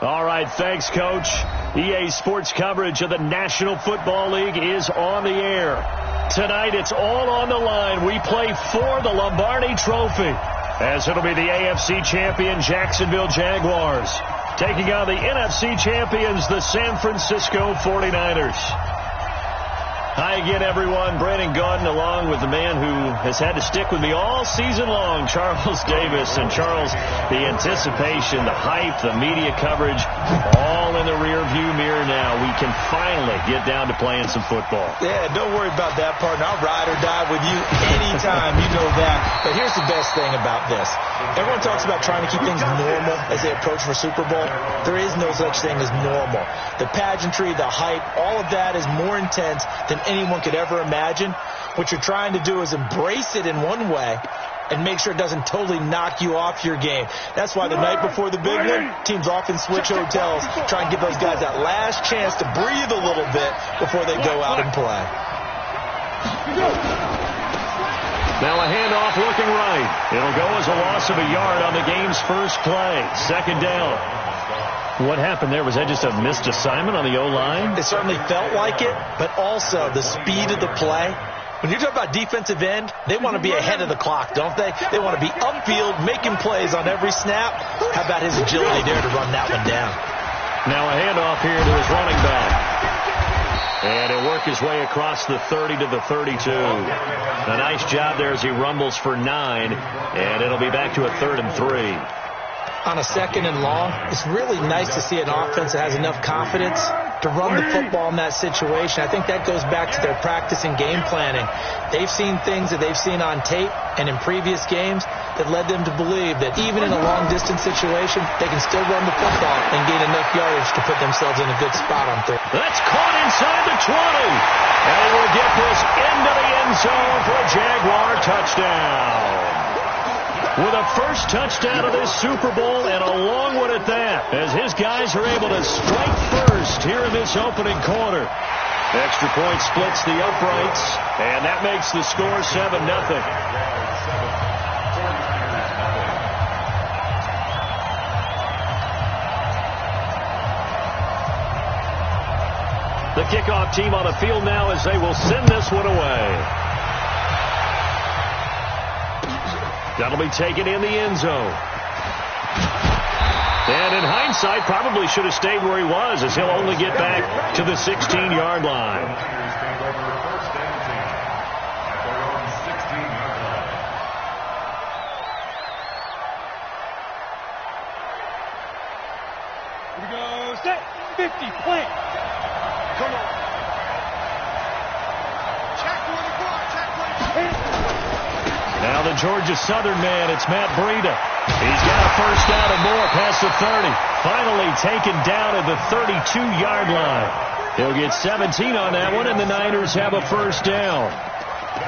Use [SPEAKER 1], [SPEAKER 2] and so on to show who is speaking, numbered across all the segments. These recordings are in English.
[SPEAKER 1] All right, thanks, Coach. EA Sports coverage of the National Football League is on the air. Tonight, it's all on the line. We play for the Lombardi Trophy, as it'll be the AFC champion Jacksonville Jaguars taking on the NFC champions, the San Francisco 49ers. Hi again, everyone. Brandon Gaudin along with the man who has had to stick with me all season long, Charles Davis. And Charles, the anticipation, the hype, the media coverage, all in the rearview mirror now. We can finally get down to playing some football.
[SPEAKER 2] Yeah, don't worry about that, partner. I'll ride or die with you anytime. You know that. But here's the best thing about this. Everyone talks about trying to keep things normal as they approach for Super Bowl. There is no such thing as normal. The pageantry, the hype, all of that is more intense than anyone could ever imagine. What you're trying to do is embrace it in one way and make sure it doesn't totally knock you off your game. That's why the night before the big one, teams often switch hotels, try and give those guys that last chance to breathe a little bit before they go out and play.
[SPEAKER 1] Now a handoff looking right. It'll go as a loss of a yard on the game's first play. Second down. What happened there? Was that just a missed assignment on the O-line?
[SPEAKER 2] It certainly felt like it, but also the speed of the play. When you talk about defensive end, they want to be ahead of the clock, don't they? They want to be upfield, making plays on every snap. How about his agility there to run that one down?
[SPEAKER 1] Now a handoff here to his running back. And he'll work his way across the 30 to the 32. A nice job there as he rumbles for 9. And it'll be back to a 3rd and 3.
[SPEAKER 2] On a 2nd and long, it's really nice to see an offense that has enough confidence to run the football in that situation. I think that goes back to their practice and game planning. They've seen things that they've seen on tape and in previous games that led them to believe that even in a long-distance situation, they can still run the football and gain enough yardage to put themselves in a good spot on third.
[SPEAKER 1] That's caught inside the 20. And he will get this into the end zone for a Jaguar touchdown. With a first touchdown of this Super Bowl, and a long one at that, as his guys are able to strike first here in this opening quarter. Extra point splits the uprights, and that makes the score 7-0. The kickoff team on the field now as they will send this one away. That'll be taken in the end zone. And in hindsight, probably should have stayed where he was, as he'll only get back to the 16-yard line.
[SPEAKER 3] Here we go. Set. 50. Plant. Come on. Check for the block. Check play.
[SPEAKER 1] Now the Georgia Southern man, it's Matt Breida. He's got a first down and more past the 30. Finally taken down at the 32-yard line. He'll get 17 on that one, and the Niners have a first down.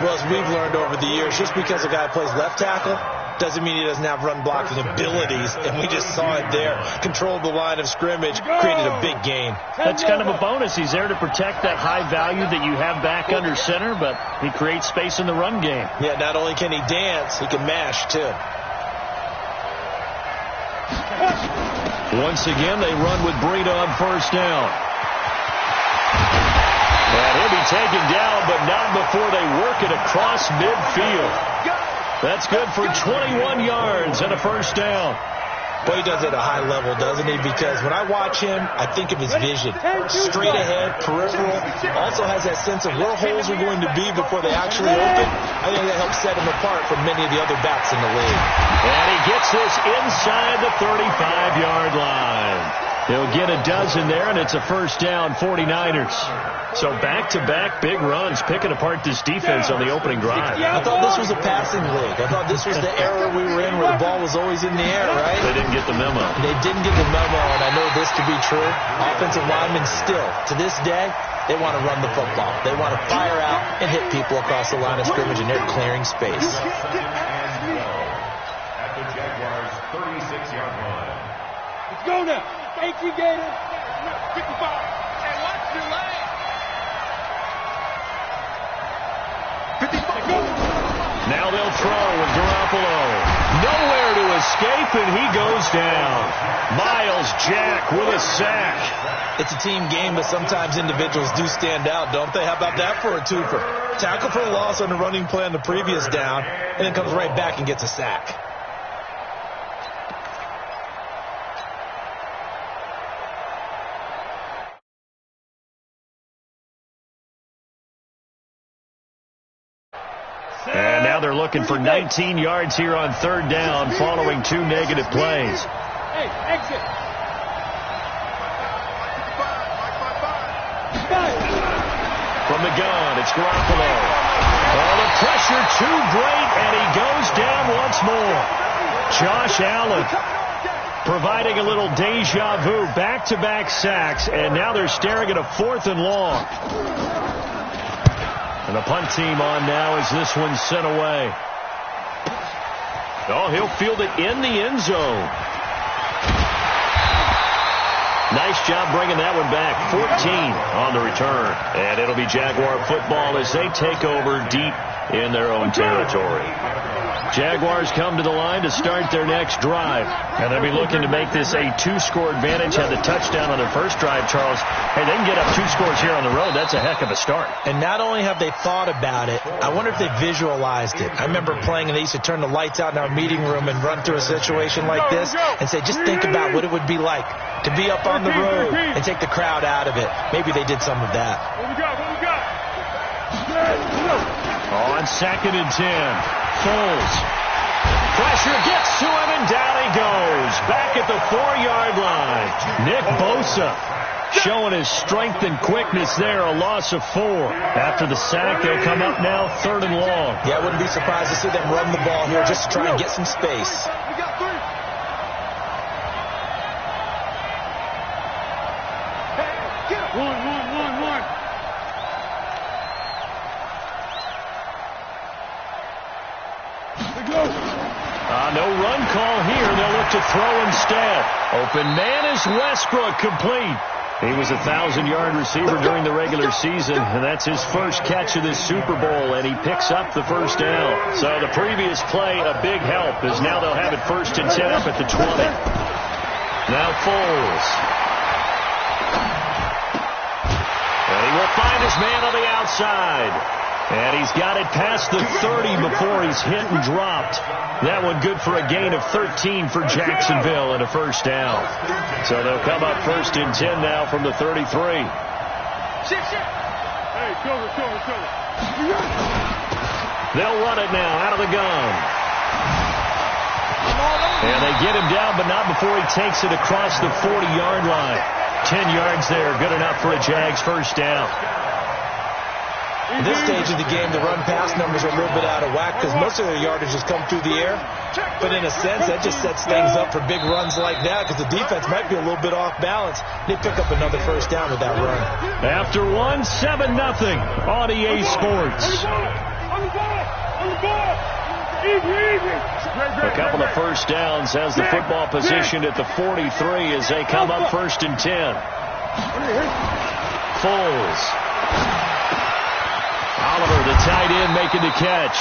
[SPEAKER 2] Well, as we've learned over the years, just because a guy plays left tackle doesn't mean he doesn't have run blocking abilities, and we just saw it there. Controlled the line of scrimmage, created a big gain.
[SPEAKER 1] That's kind of a bonus. He's there to protect that high value that you have back under center, but he creates space in the run game.
[SPEAKER 2] Yeah, not only can he dance, he can mash, too.
[SPEAKER 1] Once again, they run with Breida on first down. And he'll be taken down, but not before they work it across midfield. That's good for 21 yards and a first down.
[SPEAKER 2] Well, he does it at a high level, doesn't he? Because when I watch him, I think of his vision. Straight ahead, peripheral. Also has that sense of where holes are going to be before they actually open. I think that helps set him apart from many of the other backs in the league.
[SPEAKER 1] And he gets this inside the 35-yard line. He'll get a dozen there, and it's a first down, 49ers. So back-to-back big runs, picking apart this defense on the opening drive.
[SPEAKER 2] I thought this was a passing league. I thought this was the era we were in where the ball was always in the air, right?
[SPEAKER 1] They didn't get the memo.
[SPEAKER 2] They didn't get the memo, and I know this to be true. Offensive linemen still, to this day, they want to run the football. They want to fire out and hit people across the line of scrimmage, and they're clearing space.
[SPEAKER 4] At the Jaguars' 36-yard line.
[SPEAKER 3] Let's go now. Thank you, Gator. 55. Hey, what's too late? 55.
[SPEAKER 1] Now they'll throw with Garoppolo. Nowhere to escape. escape, and he goes down. Myles Jack with a sack.
[SPEAKER 2] It's a team game, but sometimes individuals do stand out, don't they? How about that for a twofer? Tackle for a loss on the running play on the previous down, and then comes right back and gets a sack.
[SPEAKER 1] And now they're looking for 19 yards here on third down following 2 negative plays.
[SPEAKER 3] Hey, exit.
[SPEAKER 1] From the gun, it's Garoppolo. Oh, the pressure too great, and he goes down once more. Josh Allen providing a little deja vu, back-to-back sacks, and now they're staring at a 4th and long. And the punt team on now as this one's sent away. Oh, he'll field it in the end zone. Nice job bringing that one back. 14 on the return. And it'll be Jaguar football as they take over deep in their own territory. Jaguars come to the line to start their next drive. And they'll be looking to make this a 2-score advantage. Had the touchdown on their first drive, Charles. Hey, they can get up 2 scores here on the road. That's a heck of a start.
[SPEAKER 2] And not only have they thought about it, I wonder if they visualized it. I remember playing, and they used to turn the lights out in our meeting room and run through a situation like this and say, just think about what it would be like to be up on the road and take the crowd out of it. Maybe they did some of that.
[SPEAKER 3] What we got?
[SPEAKER 1] On 2nd and 10. Foles. Pressure gets to him, and down he goes. Back at the 4-yard line. Nick Bosa showing his strength and quickness there. A loss of 4. After the sack, they'll come up now 3rd and long.
[SPEAKER 2] Yeah, I wouldn't be surprised to see them run the ball here just to try and get some space.
[SPEAKER 3] We got 3. Hey, get up. One.
[SPEAKER 1] No run call here. They'll look to throw instead. Open man is Westbrook, complete. He was a 1,000-yard receiver during the regular season, and that's his first catch of this Super Bowl, and he picks up the first down. So the previous play, a big help, as now they'll have it 1st and 10 up at the 20. Now Foles. And he will find his man on the outside. And he's got it past the 30 before he's hit and dropped. That one good for a gain of 13 for Jacksonville and a first down. So they'll come up 1st and 10 now from the 33.
[SPEAKER 3] Hey, shoulder.
[SPEAKER 1] They'll run it now out of the gun. And they get him down, but not before he takes it across the 40-yard line. 10 yards there, good enough for a Jags first down.
[SPEAKER 2] At this stage of the game, the run-pass numbers are a little bit out of whack because most of their yardage has come through the air. But in a sense, that just sets things up for big runs like that because the defense might be a little bit off balance. They pick up another first down with that run.
[SPEAKER 1] After 1, 7-0 on EA Sports. A couple of first downs has the football positioned at the 43 as they come up 1st and 10. Foles. Oliver, the tight end, making the catch.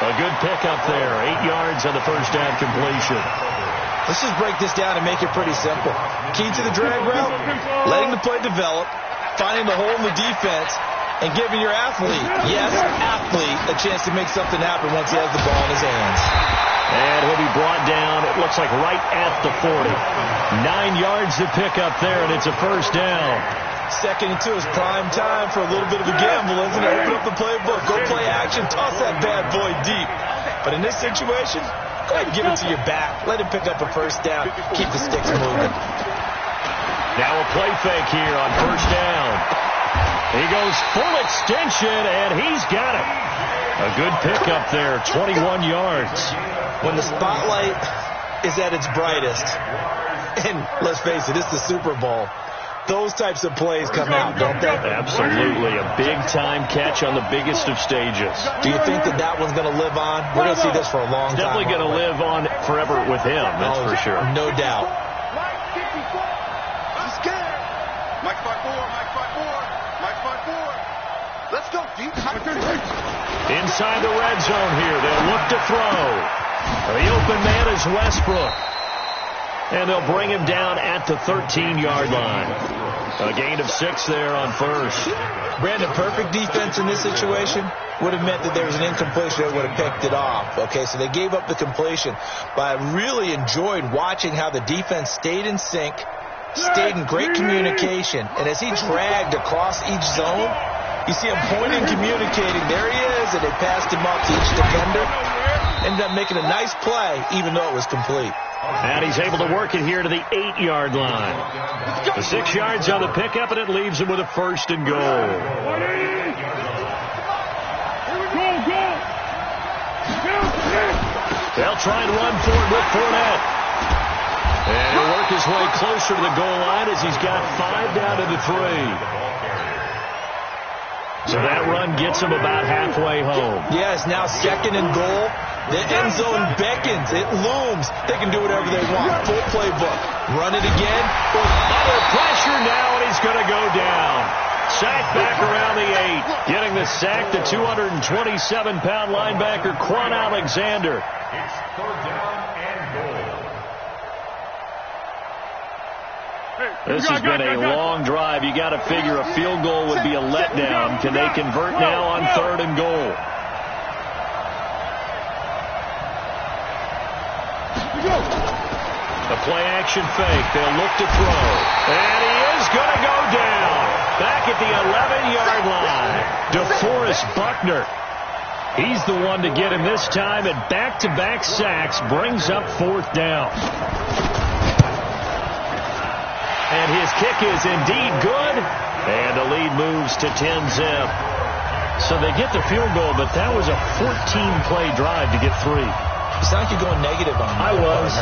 [SPEAKER 1] A good pickup there. 8 yards on the first down completion.
[SPEAKER 2] Let's just break this down and make it pretty simple. Key to the drag route, letting the play develop, finding the hole in the defense, and giving your athlete, yes, athlete, a chance to make something happen once he has the ball in his hands.
[SPEAKER 1] And he'll be brought down, it looks like right at the 40. 9 yards to pick up there, and it's a first down.
[SPEAKER 2] 2nd and 2 is prime time for a little bit of a gamble, isn't it? Open up the playbook, go play action, toss that bad boy deep. But in this situation, go ahead and give it to your back. Let him pick up a first down. Keep the sticks moving.
[SPEAKER 1] Now a play fake here on first down. He goes full extension, and he's got it. A good pickup there, 21 yards.
[SPEAKER 2] When the spotlight is at its brightest, and let's face it, it's the Super Bowl, those types of plays come out, don't they?
[SPEAKER 1] Absolutely. A big-time catch on the biggest of stages.
[SPEAKER 2] Do you think that one's going to live on? We're going to see this for a long time.
[SPEAKER 1] Definitely going to live on forever with him, that's for sure.
[SPEAKER 2] No doubt.
[SPEAKER 3] I'm scared. Mike 5-4. Let's go, deep.
[SPEAKER 1] Inside the red zone here. They'll look to throw. The open man is Westbrook. And they'll bring him down at the 13-yard line. A gain of 6 there on first.
[SPEAKER 2] Brandon, perfect defense in this situation would have meant that there was an incompletion that would have picked it off. Okay, so they gave up the completion. But I really enjoyed watching how the defense stayed in sync, stayed in great communication. And as he dragged across each zone, you see him pointing, communicating. There he is, and they passed him up to each defender. Ended up making a nice play, even though it was complete.
[SPEAKER 1] And he's able to work it here to the 8-yard line. The 6 yards on the pickup, and it leaves him with a first and goal. They'll try and run for it with Fournette. And he'll work his way closer to the goal line as he's got 5 down to the 3. So that run gets him about halfway home.
[SPEAKER 2] Yes, now 2nd and goal. The end zone beckons. It looms. They can do whatever they want. Full playbook. Run it again.
[SPEAKER 1] Under pressure now, and he's going to go down. Sacked back around the 8. Getting the sack, the 227-pound linebacker, Quan Alexander.
[SPEAKER 4] It's 3rd down and goal.
[SPEAKER 1] This has been a long drive. You got to figure a field goal would be a letdown. Can they convert now on 3rd and goal? The play-action fake. They'll look to throw. And he is going to go down. Back at the 11-yard line. DeForest Buckner. He's the one to get him this time, and back-to-back sacks brings up 4th down. And his kick is indeed good. And the lead moves to 10-zip. So they get the field goal, but that was a 14-play drive to get 3.
[SPEAKER 2] You sound like you're going negative on me.
[SPEAKER 1] I was.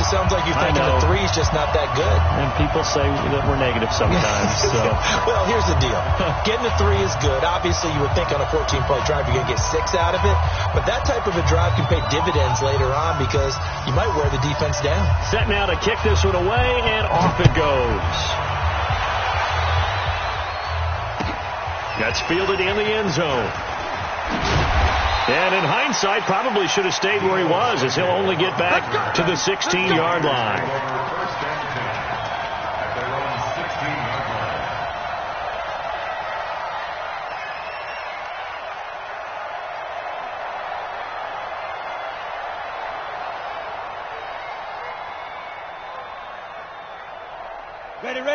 [SPEAKER 2] Sounds like you're thinking the 3's just not that good.
[SPEAKER 1] And people say that we're negative sometimes. So.
[SPEAKER 2] Well, here's the deal. Getting the 3 is good. Obviously, you would think on a 14-play drive you're going to get 6 out of it. But that type of a drive can pay dividends later on because you might wear the defense down.
[SPEAKER 1] Set now to kick this one away, and off it goes. That's fielded in the end zone. And in hindsight, probably should have stayed where he was, as he'll only get back to the 16-yard line.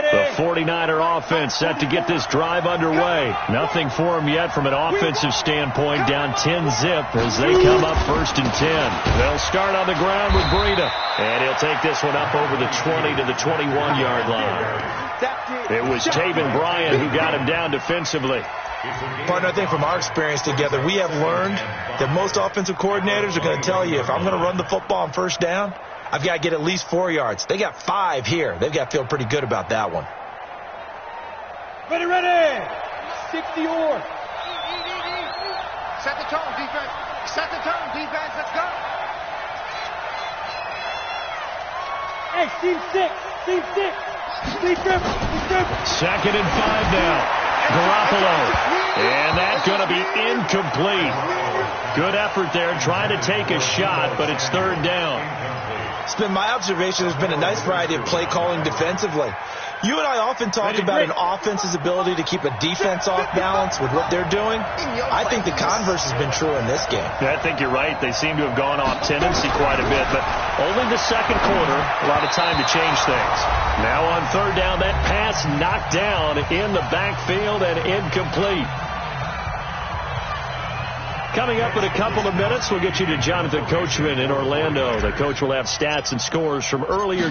[SPEAKER 1] The 49er offense set to get this drive underway. Nothing for them yet from an offensive standpoint, down 10-zip as they come up 1st and 10. They'll start on the ground with Breida, and he'll take this one up over the 20 to the 21-yard line. It was Taven Bryan who got him down defensively.
[SPEAKER 2] Partner, I think from our experience together, we have learned that most offensive coordinators are going to tell you, if I'm going to run the football on 1st down, I've got to get at least 4 yards. They got 5 here. They've got to feel pretty good about that one.
[SPEAKER 3] Ready. 60-or.
[SPEAKER 5] Set the tone, defense. Set the tone, defense. Let's go.
[SPEAKER 3] Hey, team 6. Team 6. Team 7.
[SPEAKER 1] 2nd and 5 now. Garoppolo. And that's going to be incomplete. Good effort there, trying to take a shot, but it's 3rd down.
[SPEAKER 2] It's been my observation there's been a nice variety of play calling defensively. You and I often talk about an offense's ability to keep a defense off balance with what they're doing. I think the converse has been true in this game.
[SPEAKER 1] Yeah, I think you're right. They seem to have gone off tendency quite a bit, but only the 2nd quarter, a lot of time to change things. Now on 3rd down, that pass knocked down in the backfield and incomplete. Coming up in a couple of minutes, we'll get you to Jonathan Coachman in Orlando. The coach will have stats and scores from earlier.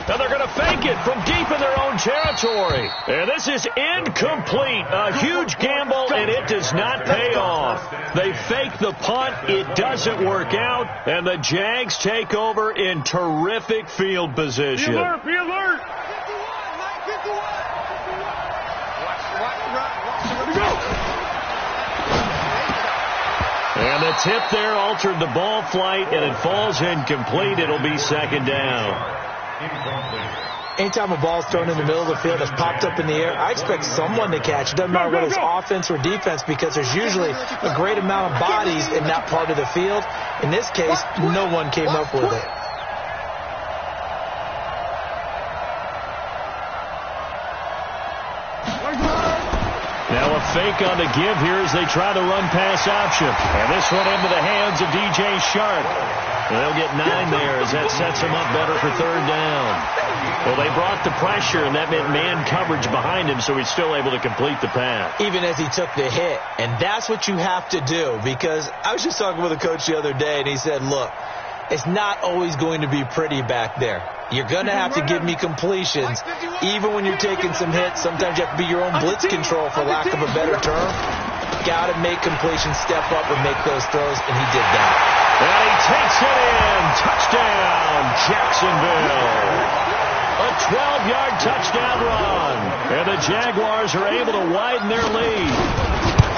[SPEAKER 1] Now they're going to fake it from deep in their own territory. And this is incomplete. A huge gamble, and it does not pay off. They fake the punt. It doesn't work out. And the Jags take over in terrific field position.
[SPEAKER 3] Be alert.
[SPEAKER 5] Be alert.
[SPEAKER 1] And the tip there altered the ball flight, and it falls incomplete. It'll be 2nd down.
[SPEAKER 2] Anytime a ball's thrown in the middle of the field that's popped up in the air, I expect someone to catch it. Doesn't matter whether it's offense or defense, because there's usually a great amount of bodies in that part of the field. In this case, no one came up with it.
[SPEAKER 1] Now a fake on the give here as they try the run-pass option. And this one into the hands of DJ Sharp. They'll get 9 there as that sets them up better for third down. Well, they brought the pressure, and that meant man coverage behind him, so he's still able to complete the pass.
[SPEAKER 2] Even as he took the hit. And that's what you have to do, because I was just talking with a coach the other day, and he said, look, it's not always going to be pretty back there. You're going to have to give me completions. Even when you're taking some hits, sometimes you have to be your own blitz control, for lack of a better term. Got to make completions, step up, and make those throws, and he did that.
[SPEAKER 1] And he takes it in. Touchdown, Jacksonville. A 12-yard touchdown run. And the Jaguars are able to widen their lead.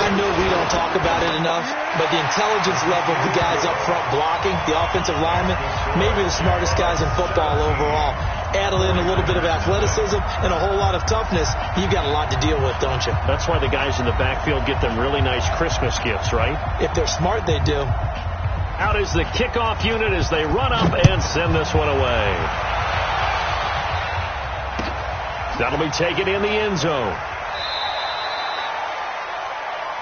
[SPEAKER 2] I know we don't talk about it enough, but the intelligence level of the guys up front blocking, the offensive linemen, maybe the smartest guys in football overall. Add in a little bit of athleticism and a whole lot of toughness, you've got a lot to deal with, don't you?
[SPEAKER 1] That's why the guys in the backfield get them really nice Christmas gifts, right?
[SPEAKER 2] If they're smart, they do.
[SPEAKER 1] Out is the kickoff unit as they run up and send this one away. That'll be taken in the end zone.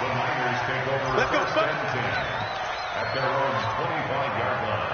[SPEAKER 4] The Niners take over.
[SPEAKER 5] Let's go, son.
[SPEAKER 4] At their own 25-yard line.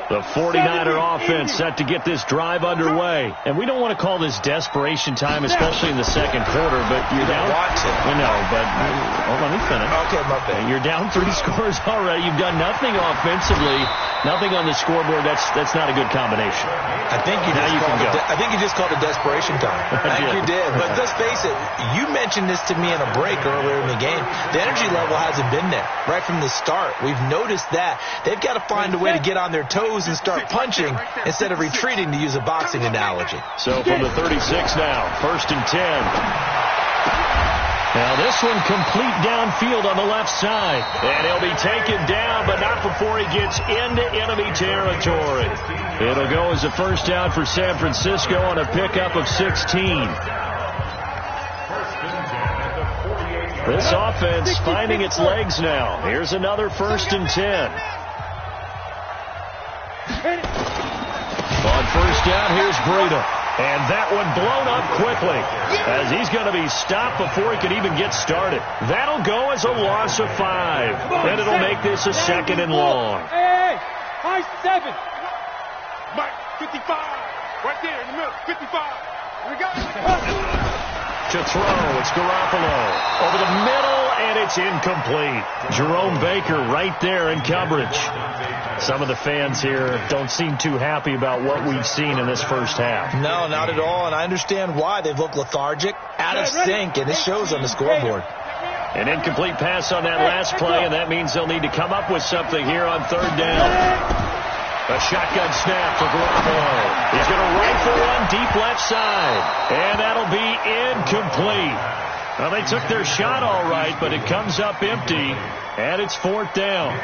[SPEAKER 1] The 49er offense set to get this drive underway. And we don't want to call this desperation time, especially in the second quarter, but you're down. I know, but let me finish.
[SPEAKER 2] Okay, my bad.
[SPEAKER 1] You're down 3 scores already. You've done nothing offensively, nothing on the scoreboard. That's not a good combination.
[SPEAKER 2] I think you just called it desperation time. I think you did. But let's face it, you mentioned this to me in a break earlier in the game. The energy level hasn't been there right from the start. We've noticed that. They've got to find a way to get on their toes and start punching instead of retreating, to use a boxing analogy.
[SPEAKER 1] So from the 36 now, 1st and 10. Now this one complete downfield on the left side. And he'll be taken down, but not before he gets into enemy territory. It'll go as a first down for San Francisco on a pickup of 16. This offense finding its legs now. Here's another 1st and 10. On first down, here's Breida. And that one blown up quickly as he's going to be stopped before he can even get started. That'll go as a loss of 5. And it'll make this a 2nd and long.
[SPEAKER 3] Hey, high 7. Mike, 55. Right there in the middle, 55. We got it.
[SPEAKER 1] To throw, it's Garoppolo. Over the middle, and it's incomplete. Jerome Baker right there in coverage. Some of the fans here don't seem too happy about what we've seen in this first half.
[SPEAKER 2] No, not at all, and I understand why. They've looked lethargic, out of sync, and it shows on the scoreboard.
[SPEAKER 1] An incomplete pass on that last play, and that means they'll need to come up with something here on 3rd down. A shotgun snap for Garoppolo. He's going to rifle one deep left side. And that'll be incomplete. Well, they took their shot all right, but it comes up empty. And it's 4th down.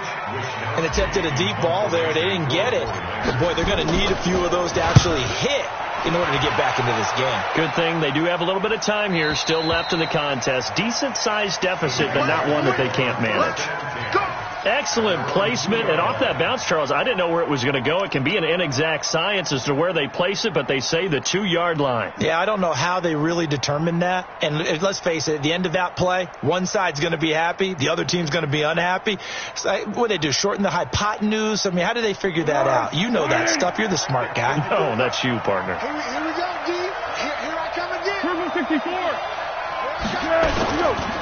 [SPEAKER 2] And attempted a deep ball there. They didn't get it. But, boy, they're going to need a few of those to actually hit in order to get back into this game.
[SPEAKER 1] Good thing they do have a little bit of time here still left in the contest. Decent-sized deficit, but not one that they can't manage. Excellent placement, and off that bounce, Charles, I didn't know where it was going to go. It can be an inexact science as to where they place it, but they say the 2-yard line.
[SPEAKER 2] Yeah, I don't know how they really determined that. And let's face it, at the end of that play, one side's going to be happy, the other team's going to be unhappy. So, what do they do, shorten the hypotenuse? I mean, how do they figure that out? You know that stuff. You're the smart guy.
[SPEAKER 1] No, that's you, partner.
[SPEAKER 5] Here we go, D. Here I come again.
[SPEAKER 3] 64.
[SPEAKER 5] Let's go.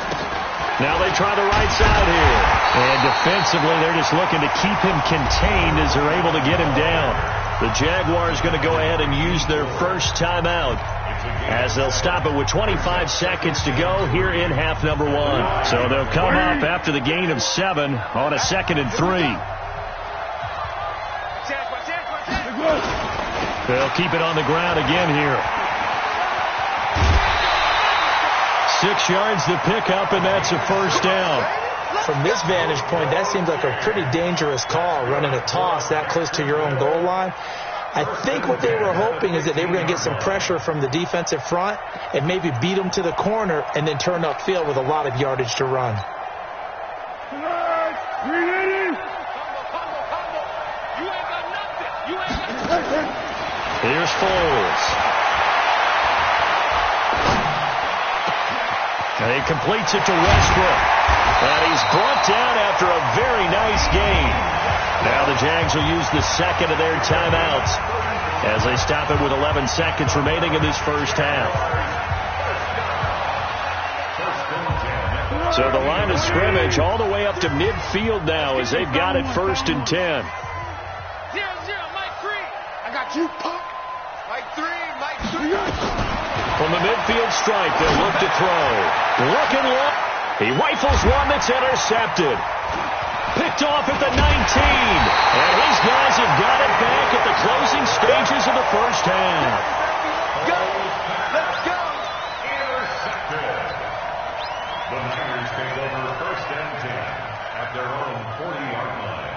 [SPEAKER 1] Now they try the right side here. And defensively, they're just looking to keep him contained as they're able to get him down. The Jaguars going to go ahead and use their first timeout as they'll stop it with 25 seconds to go here in half number 1. So they'll come up after the gain of 7 on a 2nd and 3. They'll keep it on the ground again here. 6 yards to pick up, and that's a first down.
[SPEAKER 2] From this vantage point, that seems like a pretty dangerous call, running a toss that close to your own goal line. I think what they were hoping is that they were going to get some pressure from the defensive front and maybe beat them to the corner and then turn upfield with a lot of yardage to run.
[SPEAKER 1] Here's Foles. And he completes it to Westbrook. And he's brought down after a very nice gain. Now the Jags will use the second of their timeouts as they stop it with 11 seconds remaining in this first half. So the line of scrimmage all the way up to midfield now as they've got it 1st and 10.
[SPEAKER 5] 0-0, Mike 3. I got you, punk. Mike 3, Mike 3.
[SPEAKER 1] From the midfield stripe, they'll look to throw. Looking low. He rifles one that's intercepted. Picked off at the 19. And his guys have got it back at the closing stages of the first half.
[SPEAKER 5] Go. Let's go.
[SPEAKER 4] Intercepted. The Niners take over 1st and 10 at their own 40-yard line.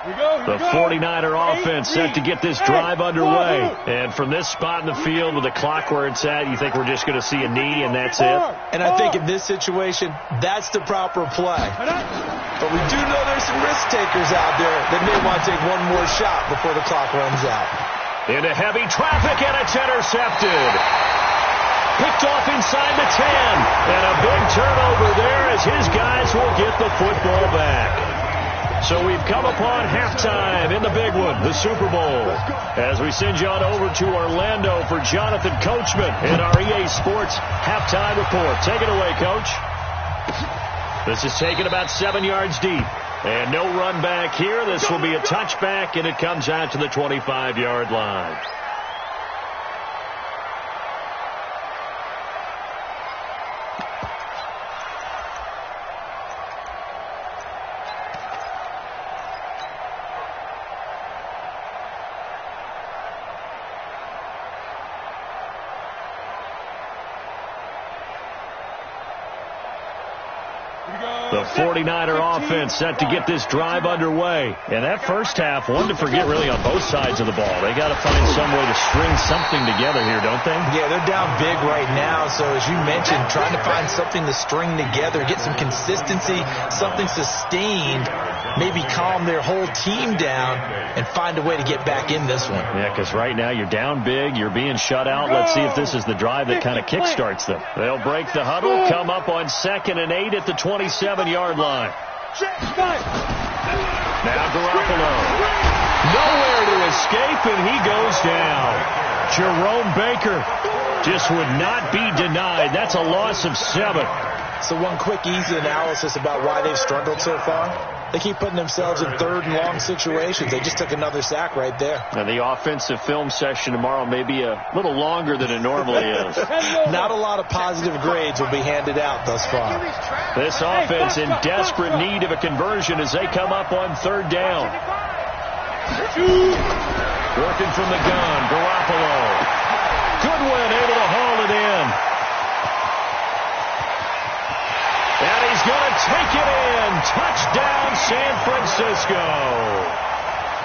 [SPEAKER 1] The 49er offense set to get this drive underway. And from this spot in the field with the clock where it's at, you think we're just going to see a knee and that's it?
[SPEAKER 2] And I think in this situation, that's the proper play. But we do know there's some risk takers out there that may want to take one more shot before the clock runs out.
[SPEAKER 1] Into heavy traffic, and it's intercepted. Picked off inside the 10. And a big turnover there as his guys will get the football back. So we've come upon halftime in the big one, the Super Bowl. As we send you on over to Orlando for Jonathan Coachman in our EA Sports halftime report. Take it away, Coach. This is taken about 7 yards deep. And no run back here. This will be a touchback, and it comes out to the 25-yard line. The 49er offense set to get this drive underway. And that first half, one to forget really on both sides of the ball. They got to find some way to string something together here, don't they?
[SPEAKER 2] Yeah, they're down big right now. So as you mentioned, trying to find something to string together, get some consistency, something sustained, maybe calm their whole team down and find a way to get back in this one.
[SPEAKER 1] Yeah, because right now you're down big, you're being shut out. Let's see if this is the drive that kind of kickstarts them. They'll break the huddle, come up on 2nd and 8 at the 27-yard line. Now Garoppolo. Nowhere to escape, and he goes down. Jerome Baker just would not be denied. That's a loss of 7.
[SPEAKER 2] So one quick, easy analysis about why they've struggled so far. They keep putting themselves in 3rd and long situations. They just took another sack right there.
[SPEAKER 1] And the offensive film session tomorrow may be a little longer than it normally is.
[SPEAKER 2] Not a lot of positive grades will be handed out thus far.
[SPEAKER 1] This offense in desperate need of a conversion as they come up on 3rd down. Working from the gun, Garoppolo. Goodwin able to haul it in. And he's going to take it in. Touchdown, San Francisco.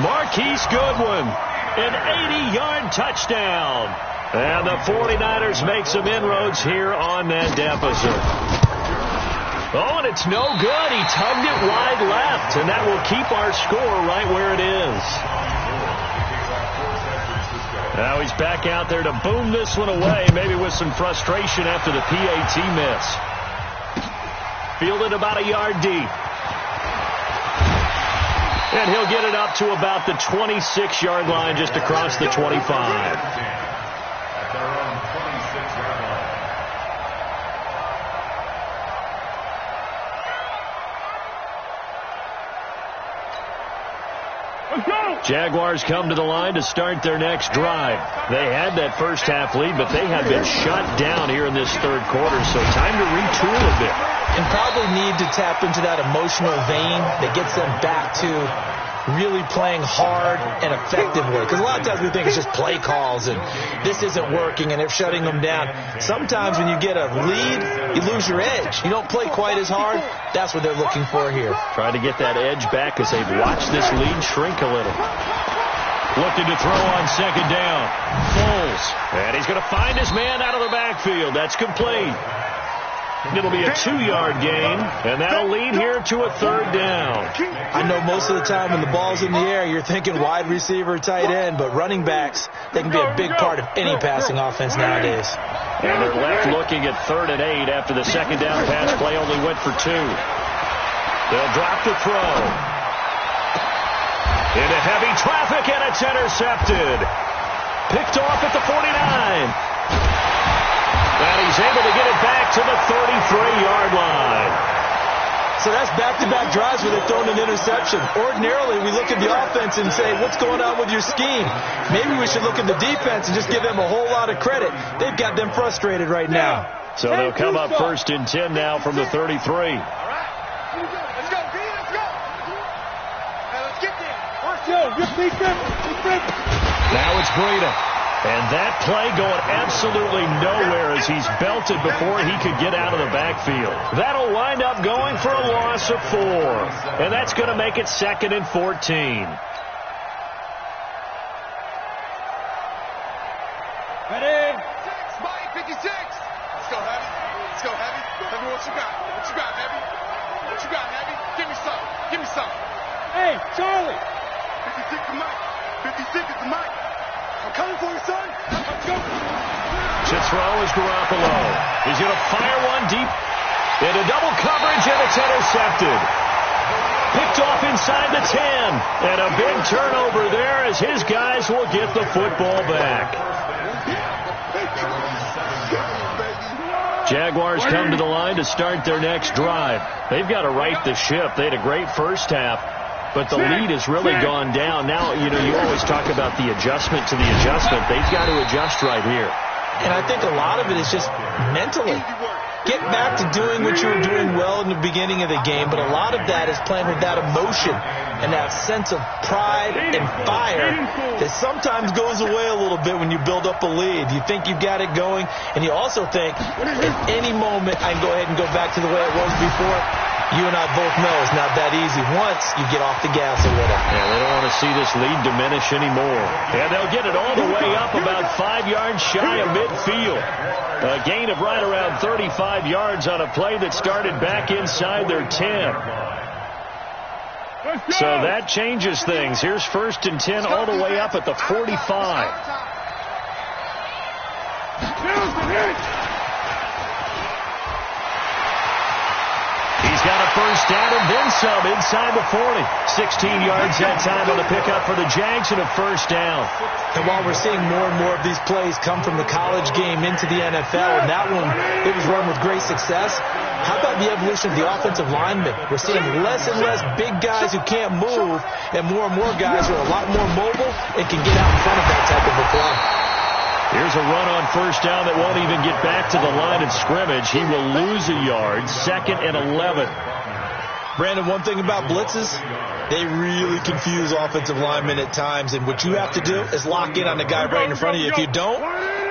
[SPEAKER 1] Marquise Goodwin, an 80-yard touchdown. And the 49ers make some inroads here on that deficit. Oh, and it's no good. He tugged it wide left, and that will keep our score right where it is. Now he's back out there to boom this one away, maybe with some frustration after the PAT miss. Fielded about a yard deep. And he'll get it up to about the 26-yard line, just across the 25.
[SPEAKER 4] At their own 26-yard line.
[SPEAKER 1] Jaguars come to the line to start their next drive. They had that first half lead, but they have been shut down here in this 3rd quarter, so time to retool a bit.
[SPEAKER 2] And probably need to tap into that emotional vein that gets them back to really playing hard and effectively. Because a lot of times we think it's just play calls and this isn't working and they're shutting them down. Sometimes when you get a lead, you lose your edge. You don't play quite as hard. That's what they're looking for here.
[SPEAKER 1] Trying to get that edge back as they've watched this lead shrink a little. Looking to throw on second down. Foles. And he's going to find his man out of the backfield. That's complete. It'll be a 2-yard gain, and that'll lead here to a third down.
[SPEAKER 2] I know most of the time when the ball's in the air, you're thinking wide receiver, tight end, but running backs, they can be a big part of any passing offense nowadays.
[SPEAKER 1] And they're left looking at 3rd and 8 after the second down pass play only went for 2. They'll drop the throw. Into heavy traffic, and it's intercepted. Picked off at the 49. And he's able to get it back to the 33-yard line.
[SPEAKER 2] So that's back-to-back drives where they've thrown an interception. Ordinarily, we look at the offense and say, what's going on with your scheme? Maybe we should look at the defense and just give them a whole lot of credit. They've got them frustrated right now.
[SPEAKER 1] So they'll come up 1st and 10 now from the 33.
[SPEAKER 5] All right. Let's go, B. Let's go. Hey, let's get there.
[SPEAKER 1] Now it's Breida. And that play going absolutely nowhere as he's belted before he could get out of the backfield. That'll wind up going for a loss of 4. And that's going to make it 2nd and 14.
[SPEAKER 5] Ready? 6, Mike, 56. Let's go, Heavy. Let's go, Heavy. Heavy, what you got? What you got, Heavy? What you got, Heavy? Give me some. Give me some.
[SPEAKER 3] Hey, Charlie.
[SPEAKER 5] 56 to Mike. 56 is to Mike. I'm coming for you, son. Let's go.
[SPEAKER 1] To throw is Garoppolo. He's going to fire one deep into double coverage, and it's intercepted. Picked off inside the 10. And a big turnover there as his guys will get the football back. Jaguars come to the line to start their next drive. They've got to right the ship. They had a great first half. But the lead has really gone down. Now, you always talk about the adjustment to the adjustment. They've got to adjust right here.
[SPEAKER 2] And I think a lot of it is just mentally. Get back to doing what you were doing well in the beginning of the game, but a lot of that is playing with that emotion and that sense of pride and fire that sometimes goes away a little bit when you build up a lead. You think you've got it going, and you also think at any moment I can go ahead and go back to the way it was before. You and I both know it's not that easy once you get off the gas a little.
[SPEAKER 1] Yeah, they don't want to see this lead diminish anymore. And they'll get it all the way up about 5 yards shy of midfield. A gain of right around 35 yards on a play that started back inside their 10. So that changes things. Here's 1st and 10 all the way up at the 45. He's got a first down and then some inside the 40. 16 yards that time on the pickup for the Jags and a first down.
[SPEAKER 2] And while we're seeing more and more of these plays come from the college game into the NFL, and that one, it was run with great success, how about the evolution of the offensive linemen? We're seeing less and less big guys who can't move, and more guys who are a lot more mobile and can get out in front of that type of a play.
[SPEAKER 1] Here's a run on first down that won't even get back to the line of scrimmage. He will lose a yard. 2nd and 11.
[SPEAKER 2] Brandon, one thing about blitzes, they really confuse offensive linemen at times, and what you have to do is lock in on the guy right in front of you. If you don't,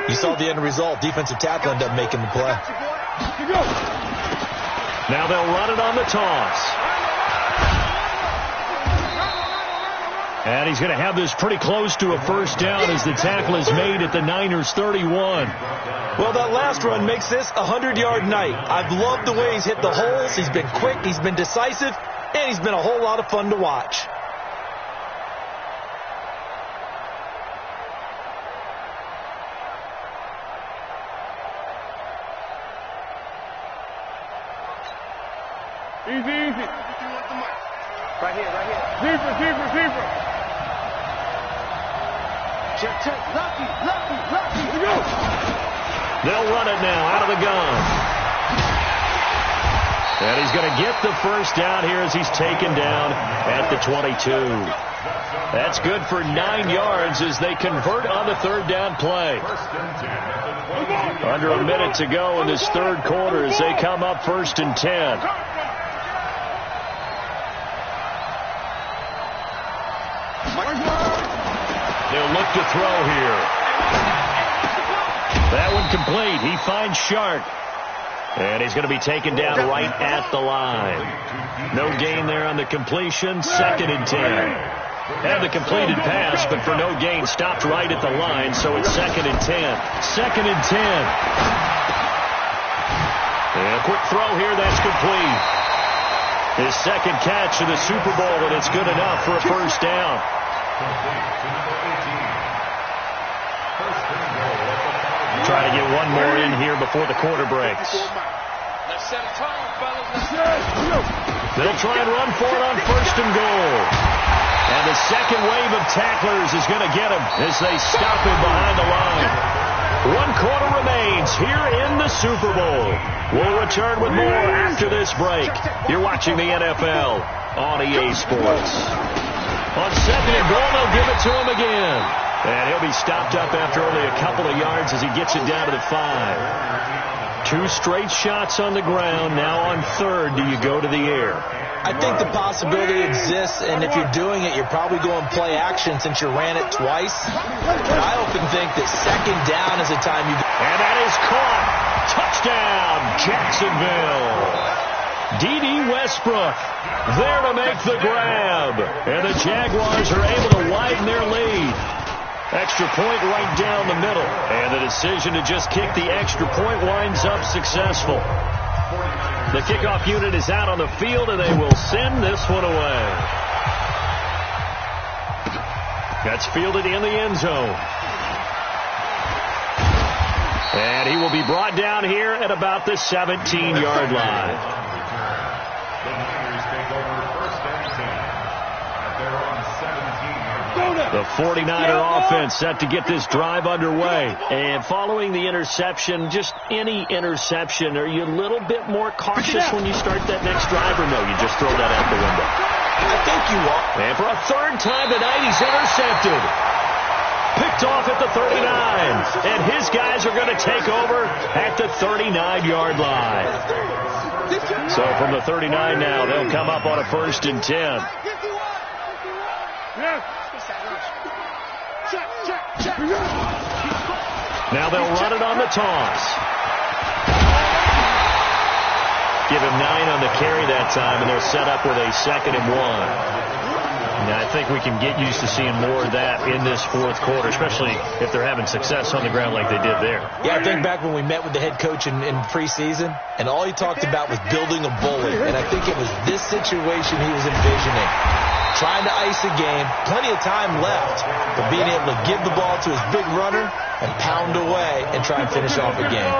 [SPEAKER 2] you saw the end result. Defensive tackle ended up making the play.
[SPEAKER 1] Now they'll run it on the toss. And he's going to have this pretty close to a first down as the tackle is made at the Niners' 31.
[SPEAKER 2] Well, that last run makes this a 100-yard night. I've loved the way he's hit the holes. He's been quick, he's been decisive, and he's been a whole lot of fun to watch.
[SPEAKER 3] Easy.
[SPEAKER 5] Right here.
[SPEAKER 3] Zebra.
[SPEAKER 5] Check. Lucky.
[SPEAKER 3] Here we go.
[SPEAKER 1] They'll run it now out of the gun. And he's going to get the first down here as he's taken down at the 22. That's good for 9 yards as they convert on the third down play. Under a minute to go in this third quarter as they come up 1st and 10. He'll look to throw here. That one complete. He finds Sharp. And he's going to be taken down right at the line. No gain there on the completion. 2nd and 10. Had the completed pass, but for no gain, stopped right at the line, so it's 2nd and 10. 2nd and 10. And a quick throw here, that's complete. His 2nd catch in the Super Bowl, and it's good enough for a first down. Try to get one more in here before the quarter breaks.
[SPEAKER 5] Let's set a tone, fellas.
[SPEAKER 1] They'll try and run for it on 1st and goal. And the second wave of tacklers is going to get him as they stop him behind the line. 1 quarter remains here in the Super Bowl. We'll return with more after this break. You're watching the NFL on EA Sports. On 2nd and goal, they'll give it to him again. And he'll be stopped up after only a couple of yards as he gets it down to the 5. 2 straight shots on the ground. Now on 3rd, do you go to the air?
[SPEAKER 2] I think the possibility exists, and if you're doing it, you're probably going play action since you ran it twice. But I often think that 2nd down is the time you...
[SPEAKER 1] And that is caught. Touchdown, Jacksonville. D.D. Westbrook there to make the grab. And the Jaguars are able to widen their lead. Extra point right down the middle. And the decision to just kick the extra point winds up successful. The kickoff unit is out on the field, and they will send this one away. That's fielded in the end zone. And he will be brought down here at about the 17-yard line. The 49er offense set to get this drive underway. And following the interception, just any interception, are you a little bit more cautious when you start that next drive, or no, you just throw that out the window?
[SPEAKER 2] I think you are.
[SPEAKER 1] And for a 3rd time tonight, he's intercepted. Picked off at the 39. And his guys are going to take over at the 39-yard line. So from the 39 now, they'll come up on a 1st and 10. Now they'll run it on the toss. Give him 9 on the carry that time, and they'll set up with a 2nd and 1. Now, I think we can get used to seeing more of that in this 4th quarter, especially if they're having success on the ground like they did there.
[SPEAKER 2] Yeah, I think back when we met with the head coach in preseason, and all he talked about was building a bully. And I think it was this situation he was envisioning. Trying to ice a game, plenty of time left, but being able to give the ball to his big runner and pound away and try and finish off a game.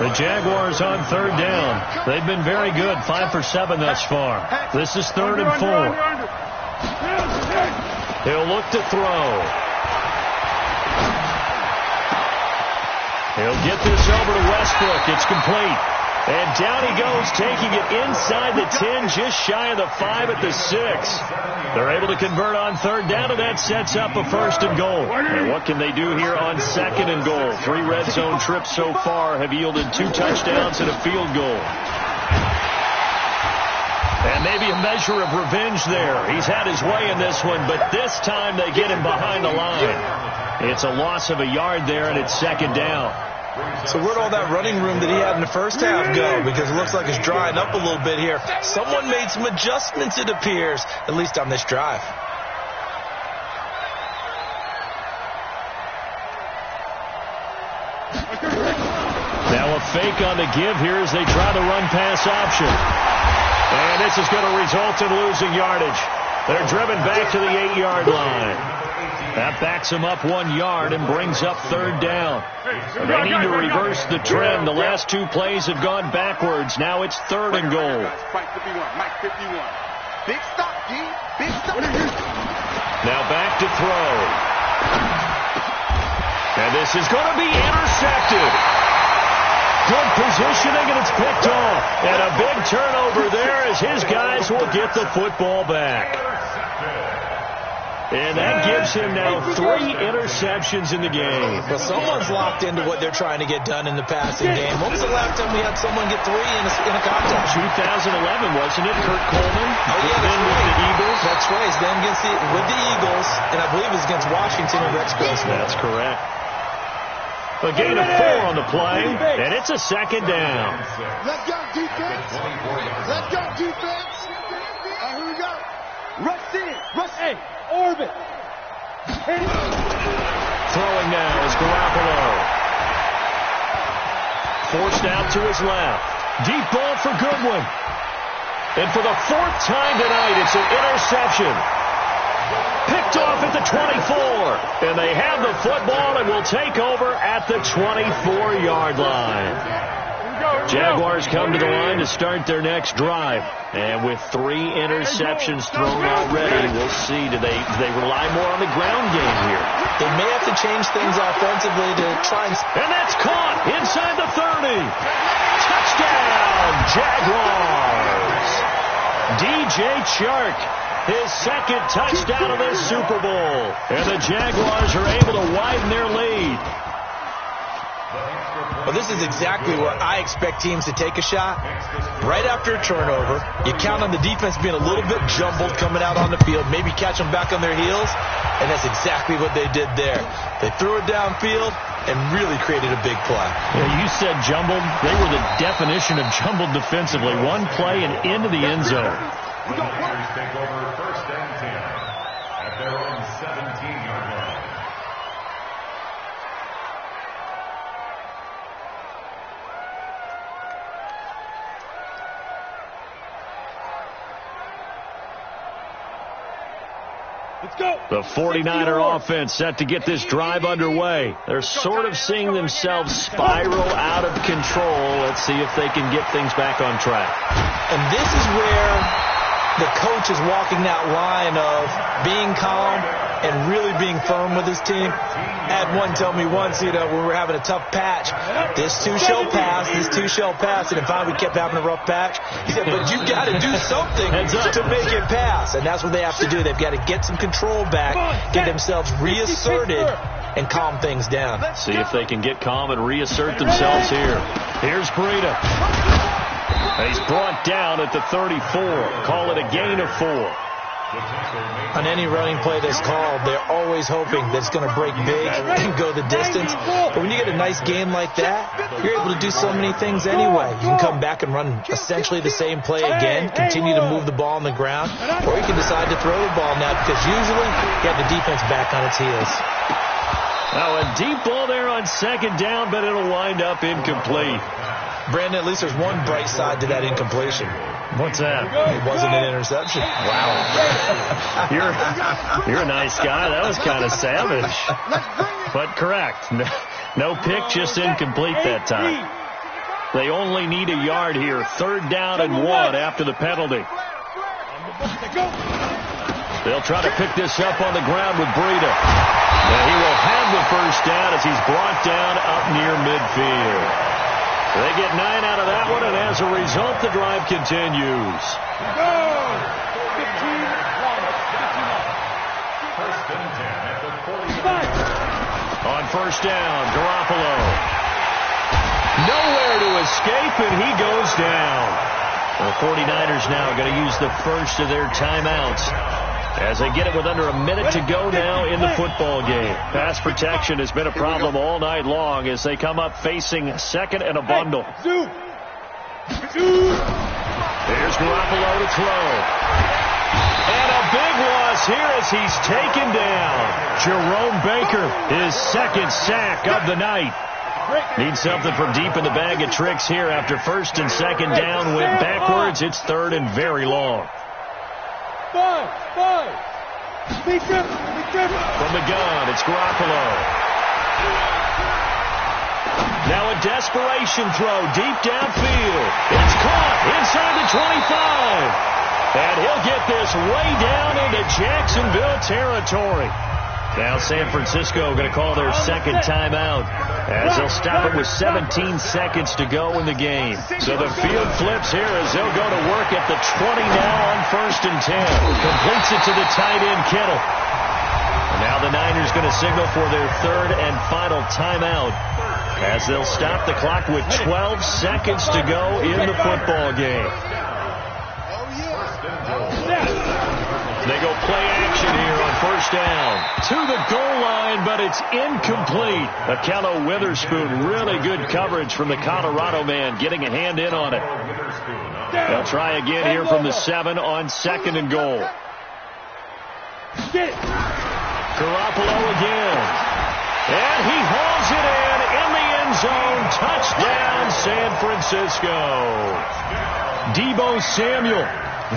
[SPEAKER 1] The Jaguars on 3rd down. They've been very good, 5 for 7 thus far. This is 3rd and 4. He'll look to throw. He'll get this over to Westbrook. It's complete. And down he goes, taking it inside the 10, just shy of the 5 at the 6. They're able to convert on 3rd down, and that sets up a 1st and goal. And what can they do here on 2nd and goal? 3 red zone trips so far have yielded 2 touchdowns and a field goal. And maybe a measure of revenge there. He's had his way in this one, but this time they get him behind the line. It's a loss of a yard there, and it's 2nd down.
[SPEAKER 2] So where'd all that running room that he had in the first half go? Because it looks like it's drying up a little bit here. Someone made some adjustments, it appears, at least on this drive.
[SPEAKER 1] Now a fake on the give here as they try the run-pass option. And this is going to result in losing yardage. They're driven back to the 8-yard line. That backs them up 1 yard and brings up 3rd down. They need to reverse the trend. The last 2 plays have gone backwards. Now it's 3rd and goal. Now back to throw. And this is going to be intercepted. Good positioning, and it's picked off. And a big turnover there as his guys will get the football back. And that gives him now 3 interceptions in the game.
[SPEAKER 2] Well, someone's locked into what they're trying to get done in the passing game. When was the last time we had someone get 3 in a contest?
[SPEAKER 1] 2011, wasn't it? Kurt Coleman.
[SPEAKER 2] Oh, yeah,
[SPEAKER 1] then with the Eagles.
[SPEAKER 2] That's right. Then with the Eagles, and I believe it was against Washington and Rex Grossman.
[SPEAKER 1] That's correct. A gain of 4 on the play, and it's a second down.
[SPEAKER 3] Let's go, defense. Let's go, defense. Here we go. Rush in. Rush in. Orbit.
[SPEAKER 1] Throwing now is Garoppolo. Forced out to his left. Deep ball for Goodwin. And for the 4th time tonight, it's an interception. Picked off at the 24. And they have the football and will take over at the 24-yard line. Jaguars come to the line to start their next drive. And with 3 interceptions thrown already, we'll see. Do they rely more on the ground game here?
[SPEAKER 2] They may have to change things offensively to try and...
[SPEAKER 1] And that's caught inside the 30. Touchdown, Jaguars. DJ Chark, his 2nd touchdown of this Super Bowl. And the Jaguars are able to widen their lead.
[SPEAKER 2] Well, this is exactly where I expect teams to take a shot. Right after a turnover, you count on the defense being a little bit jumbled coming out on the field, maybe catch them back on their heels, and that's exactly what they did there. They threw it downfield and really created a big play.
[SPEAKER 1] Yeah, you said jumbled. They were the definition of jumbled defensively. One play and into the end zone.
[SPEAKER 4] The Niners take over 1st and 10 at their own 17-yard line.
[SPEAKER 3] Let's go.
[SPEAKER 1] The 49er offense set to get this drive underway. They're sort of seeing themselves spiral out of control. Let's see if they can get things back on track.
[SPEAKER 2] And this is where the coach is walking that line of being calm and really being firm with his team. I had one tell me once, when we were having a tough patch, this too shall pass, this too shall pass. And if we kept having a rough patch, he said, but you got to do something to make it pass. And that's what they have to do. They've got to get some control back, get themselves reasserted, and calm things down.
[SPEAKER 1] See if they can get calm and reassert themselves here. Here's Breida. He's brought down at the 34. Call it a gain of 4.
[SPEAKER 2] On any running play that's called, they're always hoping that it's going to break big and go the distance. But when you get a nice game like that, you're able to do so many things anyway. You can come back and run essentially the same play again, continue to move the ball on the ground, or you can decide to throw the ball now because usually you have the defense back on its heels.
[SPEAKER 1] Now a deep ball there on 2nd down, but it'll wind up incomplete.
[SPEAKER 2] Brandon, at least there's one bright side to that incompletion.
[SPEAKER 1] What's that?
[SPEAKER 2] It wasn't an interception.
[SPEAKER 1] Wow. You're a nice guy. That was kind of savage. But correct. No pick, just incomplete that time. They only need a yard here. 3rd down and 1 after the penalty. They'll try to pick this up on the ground with Breida. And he will have the 1st down as he's brought down up near midfield. They get 9 out of that one, and as a result, the drive continues. On 1st down, Garoppolo. Nowhere to escape, and he goes down. The 49ers now going to use the first of their timeouts as they get it with under a minute to go now in the football game. Pass protection has been a problem all night long as they come up facing 2nd and a bundle. Here's Garoppolo to throw. And a big loss here as he's taken down. Jerome Baker, his 2nd sack of the night. Needs something from deep in the bag of tricks here after 1st and 2nd down. Went backwards. It's 3rd and very long.
[SPEAKER 3] Five.
[SPEAKER 1] From the gun, it's Garoppolo. Now a desperation throw deep downfield. It's caught inside the 25. And he'll get this way down into Jacksonville territory. Now San Francisco going to call their 2nd timeout as they'll stop it with 17 seconds to go in the game. So the field flips here as they'll go to work at the 20 now on 1st and 10. Completes it to the tight end, Kittle. Now the Niners going to signal for their third and final timeout as they'll stop the clock with 12 seconds to go in the football game. They go play action here on first down. To the goal line, but it's incomplete. Akello Witherspoon, really good coverage from the Colorado man, getting a hand in on it. They'll try again here from the 7 on second and goal. Garoppolo again. And he hauls it in the end zone. Touchdown, San Francisco. Deebo Samuel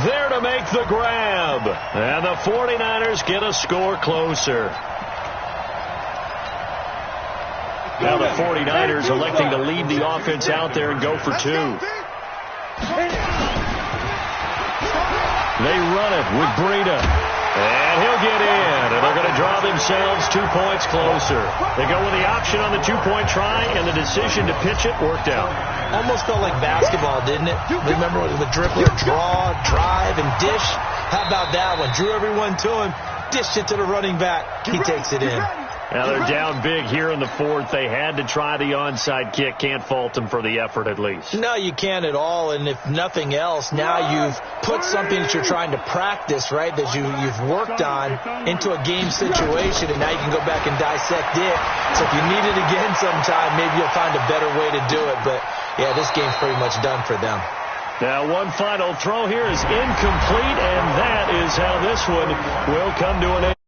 [SPEAKER 1] there to make the grab. And the 49ers get a score closer. Now the 49ers electing to lead the offense out there and go for 2. They run it with Breida. And he'll get in. And they're going to draw themselves 2 points closer. They go with the option on the 2-point try, and the decision to pitch it worked out.
[SPEAKER 2] Almost felt like basketball, didn't it? Remember with dribbler, draw, drive, and dish? How about that one? Drew everyone to him, dished it to the running back. He takes it in.
[SPEAKER 1] Now they're down big here in the fourth. They had to try the onside kick. Can't fault them for the effort at least.
[SPEAKER 2] No, you can't at all. And if nothing else, now you've put something that you're trying to practice, right, that you've worked on into a game situation, and now you can go back and dissect it. So if you need it again sometime, maybe you'll find a better way to do it. But, yeah, this game's pretty much done for them.
[SPEAKER 1] Now one final throw here is incomplete, and that is how this one will come to an end.